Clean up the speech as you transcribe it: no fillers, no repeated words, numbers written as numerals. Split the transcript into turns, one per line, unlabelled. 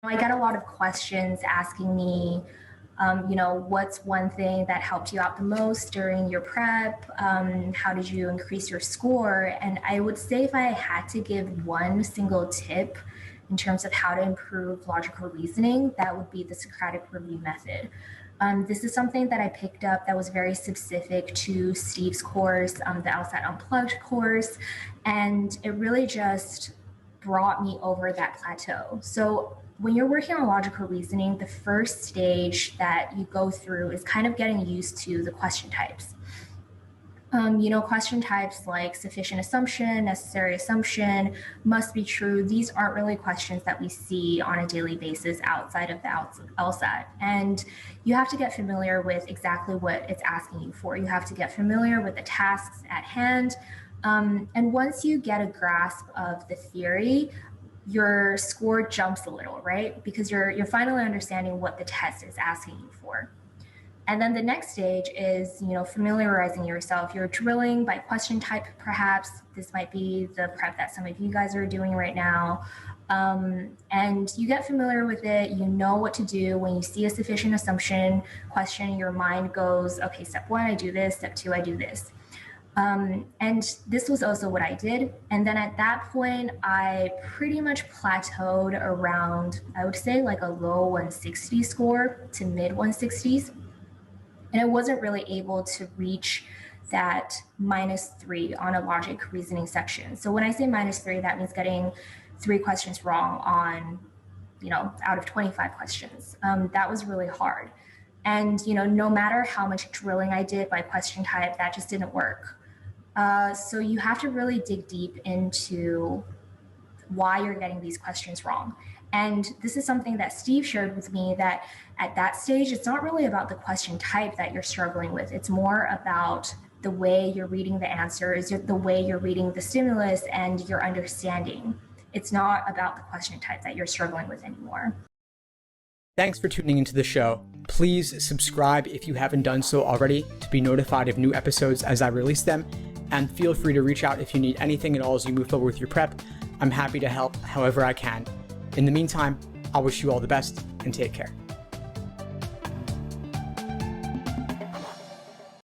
I get a lot of questions asking me, what's one thing that helped you out the most during your prep? How did you increase your score? And I would say if I had to give one single tip in terms of how to improve logical reasoning, that would be the Socratic review method. This is something that I picked up that was very specific to Steve's course, the LSAT Unplugged course, and it really just brought me over that plateau. So when you're working on logical reasoning, the first stage that you go through is kind of getting used to the question types. Question types like sufficient assumption, necessary assumption, must be true. These aren't really questions that we see on a daily basis outside of the LSAT. And you have to get familiar with exactly what it's asking you for. You have to get familiar with the tasks at hand. And once you get a grasp of the theory, your score jumps a little, right? Because you're finally understanding what the test is asking you for. And then the next stage is, familiarizing yourself. You're drilling by question type, perhaps. This might be the prep that some of you guys are doing right now. And you get familiar with it. You know what to do. When you see a sufficient assumption question, your mind goes, okay, step one, I do this. Step two, I do this. And this was also what I did. And then at that point, I pretty much plateaued around, I would say like a low 160 score to mid 160s. And I wasn't really able to reach that -3 on a logic reasoning section. So when I say -3, that means getting 3 questions wrong on, out of 25 questions. That was really hard. And, no matter how much drilling I did by question type, that just didn't work. So you have to really dig deep into why you're getting these questions wrong. And this is something that Steve shared with me, that at that stage, it's not really about the question type that you're struggling with. It's more about the way you're reading the answers, the way you're reading the stimulus, and your understanding. It's not about the question type that you're struggling with anymore.
Thanks for tuning into the show. Please subscribe if you haven't done so already to be notified of new episodes as I release them. And feel free to reach out if you need anything at all as you move forward with your prep. I'm happy to help however I can. In the meantime, I wish you all the best and take care.